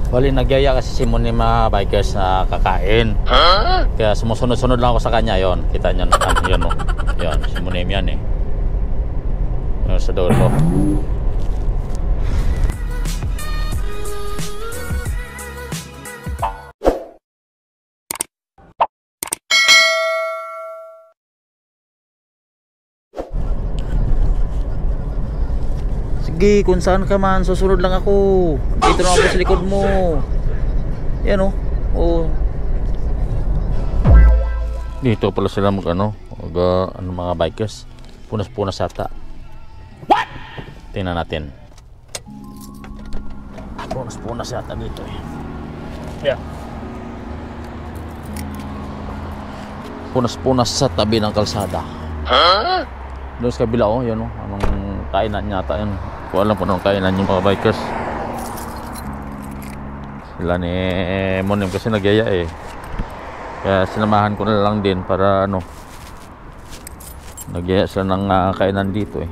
Bali, nagyaya kasi si Mon ni mga bikers na kakain. Kaya sumusunod-sunod lang ako sa kanya. Yon, kita nyo na. Yun, no? Yun, si Monim yan eh. Yun sa dulo. Sige, kung saan ka man, susunod lang ako. Dito na ako sa likod mo. Yan o. Oh. Dito pala sila ano, mga bikers. Punas-punas ata. What? Tingnan natin. Punas-punas ata dito eh. Yeah. Punas-punas sa tabi ng kalsada. Huh? Doon sa kabila oh, yan oh. Anong kainan yata yun. Kung alam po nung kainan yung mga bikers. Sila ni Monim kasi nagyaya eh. Kaya sinamahan ko na lang din para ano, nagyaya sila ng kainan dito eh.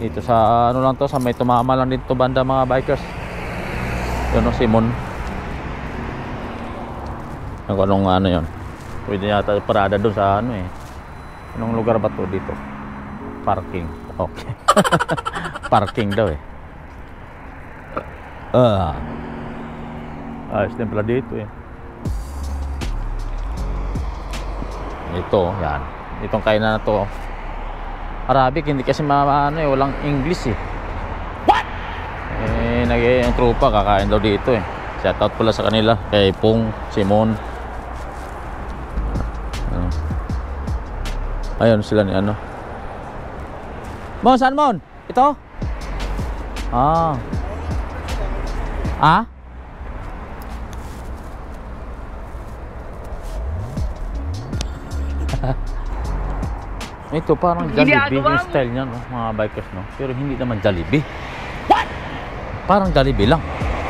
Dito sa ano lang to, sa may tumama lang dito banda mga bikers. Yun o, Simon. Kung anong ano yun. Pwede yata parada doon sa ano eh. Anong lugar ba to dito? Parking. Okay. Parking daw eh. Ayos din pala dito eh. Ito, yan. Itong kainan na to. Arabic, hindi kasi ano eh, walang English eh. What? Eh, yung tropa, kakain daw dito eh. Shoutout pala sa kanila. Kay Pong, Simon. Ayun sila ni ano. Mon, saan Mon? Ito? Ah. Ah? Ito parang Jollibee yung style niya, no? Mga bikers, no? Pero hindi naman Jollibee. What? Parang Jollibee lang.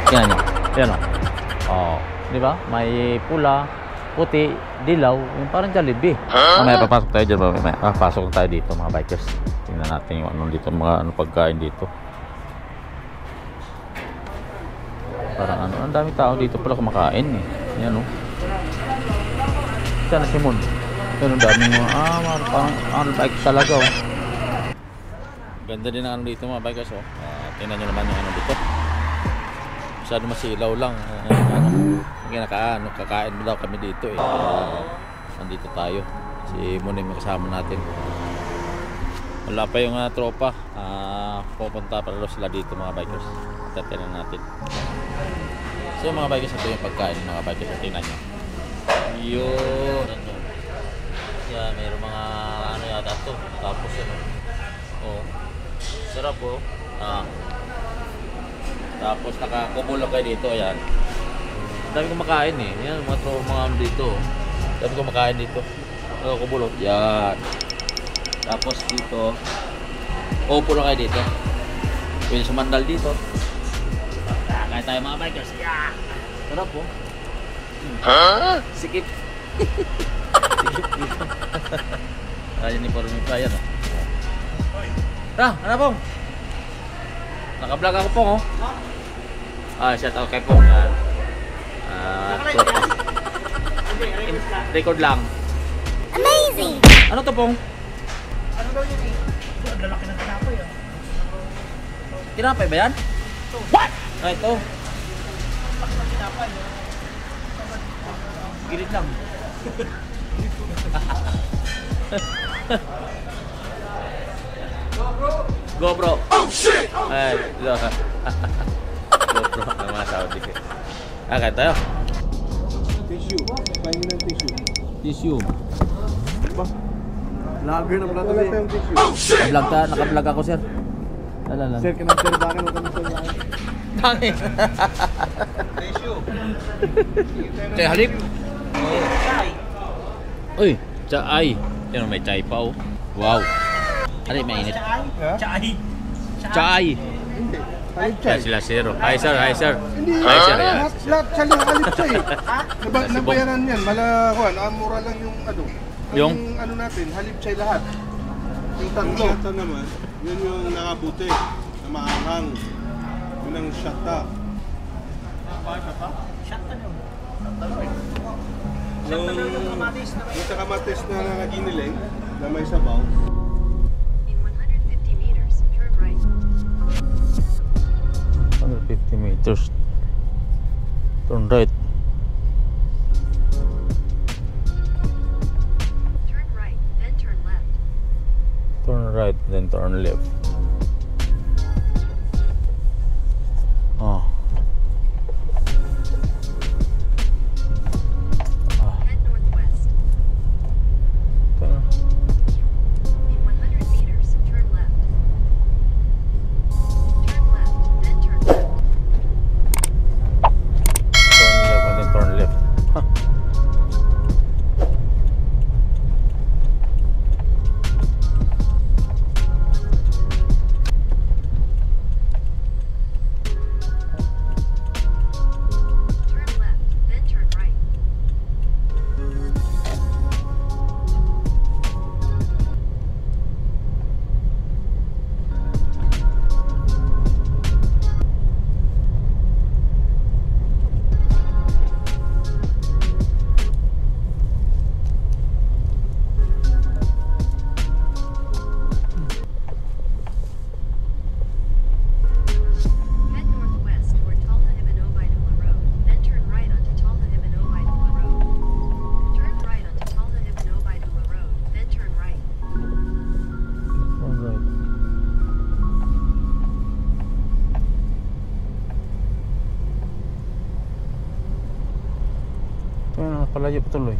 Yan yan. Yan o. Oh, di ba? May pula, puti, dilaw, yung parang Jollibee. Mamaya papasok tayo dyan, mamaya. Papasok tayo dito mga bikers. Tingnan natin yung ano dito, mga ano pagkain dito. Parang ano, ang dami tao dito pala kumakain eh. Yan o. Sana si Mon. Pero ang dami mga, parang ano bike talaga oh. Ganda din ang ano dito mga bikers oh. Tingnan nyo naman yung ano dito. Masyado masilaw lang. Kakain mo daw kami dito eh. Nandito tayo. Si Mon yung kasama natin. Wala pa yung tropa. Pupunta pa rin sila dito mga bikers. Tatinan natin. So mga bikers, ito yung pagkain mga bikers. Tingnan nyo. Yun. Yan, mayroong mga ano yata ito. Tapos yun oh. Sarap oh. Tapos nakakubo lang kayo dito. Ayan. Dami kumakain eh. Yan, mga ano dito. Dami kumakain dito. Nakakubo. Yan. Tapos dito, upo lang kayo dito. Pwede sumandal dito. Kaya tayo mga bikers. Yeah! Sarap po. Sikip. Sikip dito. Ayan yung parang pa yan. Ano pong? Naka-vlog ako pong oh. Shout out kay pong. Record lang. Amazing! Ano to pong? Ano daw yun eh? Ang lalaki ng tinapay ah. Tinapay ba yan? What? Ito. Laki ng tinapay. Gilit lang. Go bro. Oh shit! Ay, go. Go bro. Ang mga Saudi. Kaya tayo. Tissue. Pahingin ng tissue. Tissue. Ba? Lager na pala tayo. Naka-vlog ako sir. Lala. Sir, kinang-sir ba akin? Huwag ka na-sir ba akin? Tangin. Tissue. Chay halip. Uy, chay. Yan may chay pa oh. Wow. Ano mainit? Chay. Chay. Hindi. Halip Kaya chay. sila zero. Hi sir, hi sir. Hindi. Hi sir, yan. Lahat chay yung halip chay. Nabayaran yan. Malakuan. Mura lang yung ano. Yung? ano natin, halip chay lahat. Yung tatlo. Yung shata naman, yun yung nakabuti na maanghang. Yun ang shata. Shot tanong. Yung, Yung kamatis na yung sa kamatis na giniling, na may sabaw. In 150 meters, turn right. 150 meters. Turn right. Turn right, then turn left. Turn right, then turn left. Oh. Head northwest. Turn. In 100 meters, turn left. Turn left, then turn left. Turn left and then turn left. Huh. Turn left, then turn right. Head northwest toward Talha Ibn Ubaidullah Road, then turn right onto Talha Ibn Ubaidullah Road. Turn right onto Talha Ibn Ubaidullah Road, then turn right. Turn right. Turn, palayo pa tuloy.